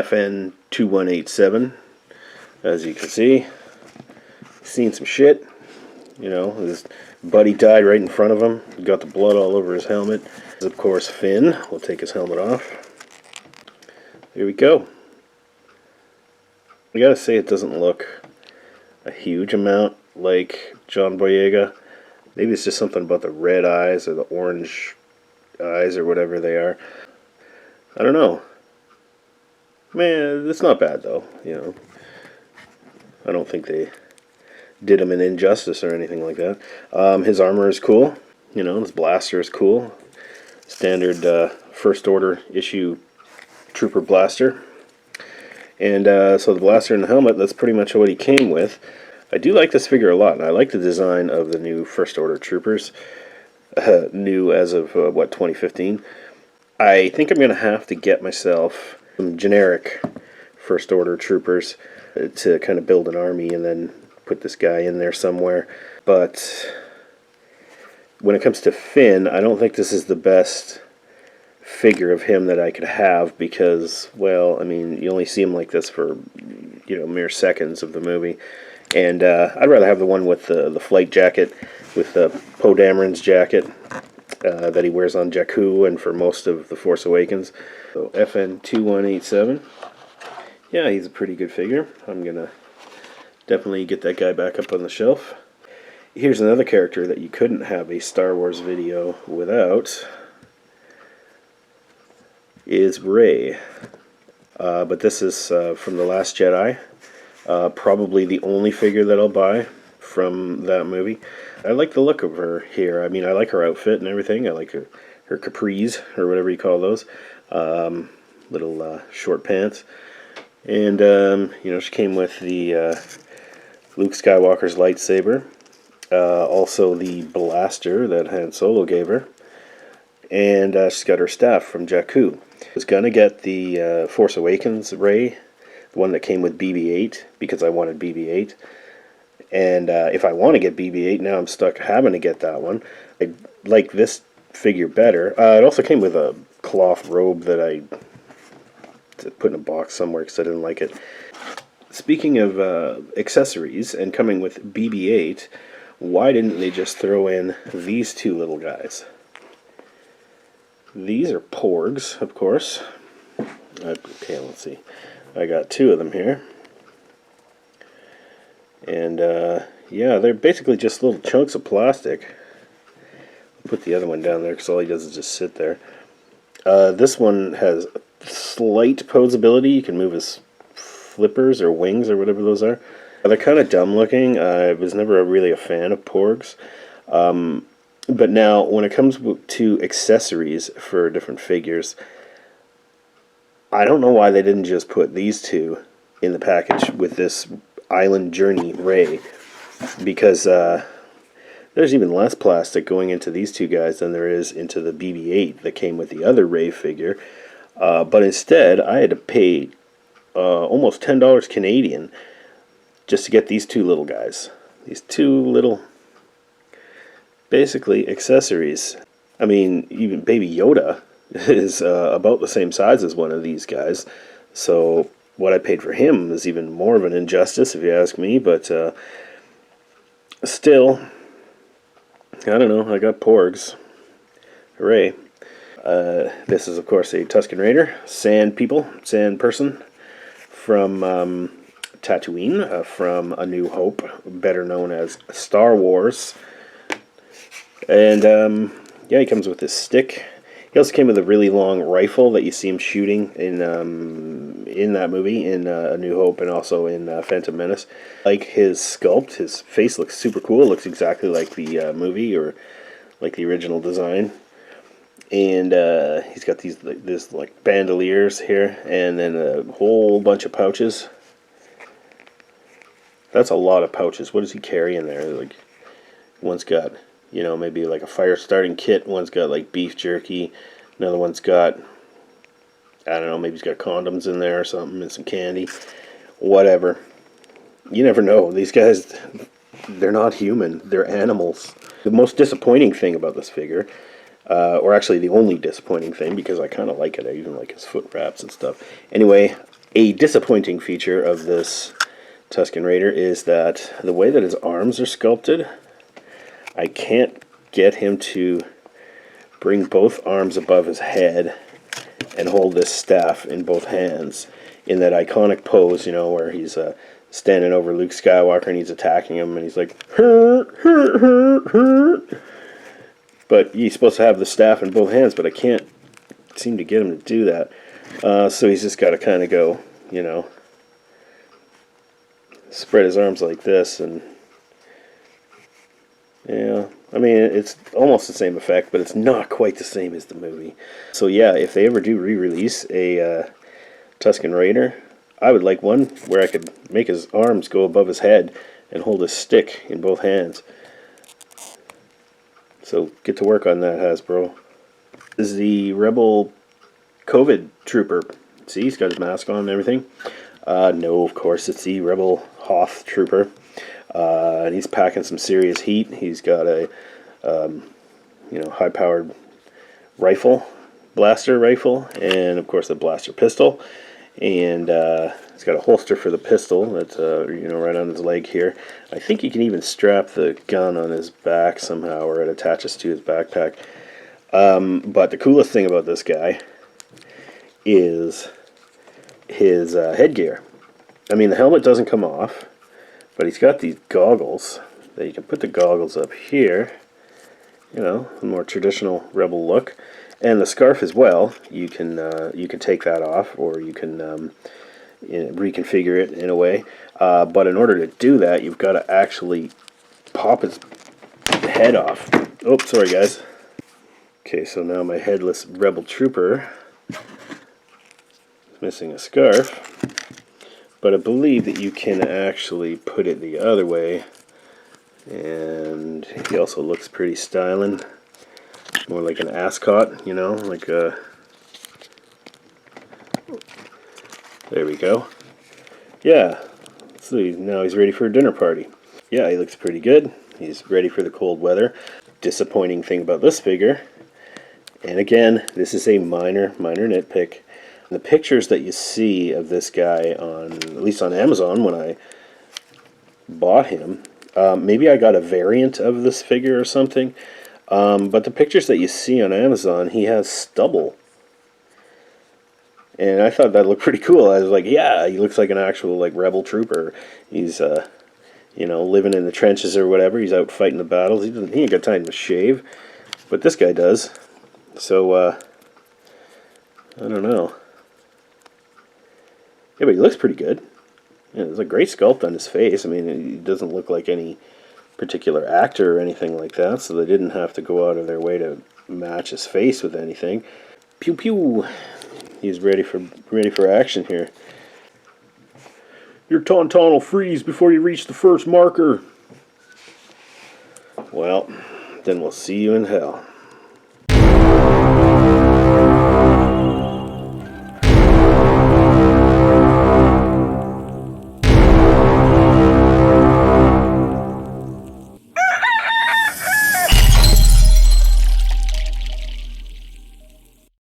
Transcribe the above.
FN2187. As you can see, seen some shit. You know, his buddy died right in front of him. He got the blood all over his helmet. Of course, Finn. We'll take his helmet off. Here we go. I gotta say, it doesn't look a huge amount like John Boyega. Maybe it's just something about the red eyes or the orange eyes or whatever they are. I don't know. Man, it's not bad though, you know. I don't think they did him an injustice or anything like that. His armor is cool. You know, his blaster is cool. Standard First Order issue Trooper blaster. And so the blaster and the helmet, that's pretty much what he came with. I do like this figure a lot, and I like the design of the new First Order Troopers. New as of, 2015. I think I'm going to have to get myself some generic First Order Troopers to kind of build an army and then put this guy in there somewhere. But when it comes to Finn, I don't think this is the best figure of him that I could have because, well, I mean, you only see him like this for, you know, mere seconds of the movie. And I'd rather have the one with the flight jacket, with Poe Dameron's jacket that he wears on Jakku and for most of The Force Awakens. So FN2187. Yeah, he's a pretty good figure. I'm going to definitely get that guy back up on the shelf. Here's another character that you couldn't have a Star Wars video without. Is Rey. But this is from The Last Jedi. Probably the only figure that I'll buy from that movie. I like the look of her here. I mean, I like her outfit and everything. I like her capris, or whatever you call those. Little short pants. And, you know, she came with the Luke Skywalker's lightsaber. Also the blaster that Han Solo gave her. And she's got her staff from Jakku. I was going to get the Force Awakens Rey, the one that came with BB-8, because I wanted BB-8. And if I want to get BB-8, now I'm stuck having to get that one. I like this figure better. It also came with a cloth robe that I put in a box somewhere because I didn't like it. Speaking of accessories and coming with BB-8, why didn't they just throw in these two little guys? These are Porgs, of course. Okay, let's see. I got two of them here. And, yeah, they're basically just little chunks of plastic. I'll put the other one down there because all he does is just sit there. This one has slight posability. You can move his flippers or wings or whatever those are. They're kind of dumb looking. I was never really a fan of Porgs. But now, when it comes to accessories for different figures, I don't know why they didn't just put these two in the package with this Island Journey Rey, because there's even less plastic going into these two guys than there is into the BB-8 that came with the other Rey figure. But instead, I had to pay almost $10 Canadian just to get these two little guys. These two little, basically, accessories. I mean, even Baby Yoda is about the same size as one of these guys. So what I paid for him is even more of an injustice, if you ask me. But still, I don't know. I got Porgs. Hooray. This is, of course, a Tuscan Raider. Sand person from Tatooine, from A New Hope, better known as Star Wars. And, yeah, he comes with this stick. He also came with a really long rifle that you see him shooting in that movie, in A New Hope, and also in Phantom Menace. Like his sculpt, his face looks super cool. It looks exactly like the movie, or like the original design. And he's got this like bandoliers here, and then a whole bunch of pouches. That's a lot of pouches. What does he carry in there? Like, one's got, you know, maybe like a fire starting kit. One's got like beef jerky. Another one's got, I don't know, maybe he's got condoms in there or something, and some candy. Whatever. You never know. These guys, they're not human. They're animals. The most disappointing thing about this figure, or actually the only disappointing thing, because I kind of like it. I even like his foot wraps and stuff. Anyway, A disappointing feature of this Tuscan Raider is that the way that his arms are sculpted, I can't get him to bring both arms above his head and hold this staff in both hands in that iconic pose, you know, where he's standing over Luke Skywalker and he's attacking him and he's like, hurt, hurt, hurt, hurt. But he's supposed to have the staff in both hands, but I can't seem to get him to do that. So he's just got to kind of go, you know, spread his arms like this, and yeah, I mean, it's almost the same effect, but it's not quite the same as the movie. So yeah, if they ever do re-release a Tuscan Raider, I would like one where I could make his arms go above his head and hold his stick in both hands. So get to work on that, Hasbro. This is the Rebel COVID Trooper. See, he's got his mask on and everything. No, of course, it's the Rebel Hoth Trooper. And he's packing some serious heat. He's got a, you know, high-powered rifle, blaster rifle, and of course a blaster pistol. And he's got a holster for the pistol that's, you know, right on his leg here. I think you can even strap the gun on his back somehow, or it attaches to his backpack. But the coolest thing about this guy is his headgear. I mean, the helmet doesn't come off, but he's got these goggles that you can put the goggles up here, you know, a more traditional Rebel look, and the scarf as well. You can take that off, or you can reconfigure it in a way. But in order to do that, you've got to actually pop his head off. Oh, sorry guys. Okay, so now my headless Rebel Trooper is missing a scarf. But I believe that you can actually put it the other way, and he also looks pretty styling, more like an ascot, you know, like a. There we go. Yeah, so now he's ready for a dinner party. Yeah, he looks pretty good. He's ready for the cold weather. Disappointing thing about this figure, and again, this is a minor nitpick. The pictures that you see of this guy on, at least on Amazon when I bought him, maybe I got a variant of this figure or something, but the pictures that you see on Amazon, he has stubble. And I thought that looked pretty cool. I was like, yeah, he looks like an actual like Rebel trooper. He's, you know, living in the trenches or whatever. He's out fighting the battles. He ain't got time to shave, but this guy does. So, I don't know. Yeah, but he looks pretty good. Yeah, there's a great sculpt on his face. I mean, he doesn't look like any particular actor or anything like that, so they didn't have to go out of their way to match his face with anything. Pew pew! He's ready for action here. Your tauntaun will freeze before you reach the first marker. Well, then we'll see you in hell.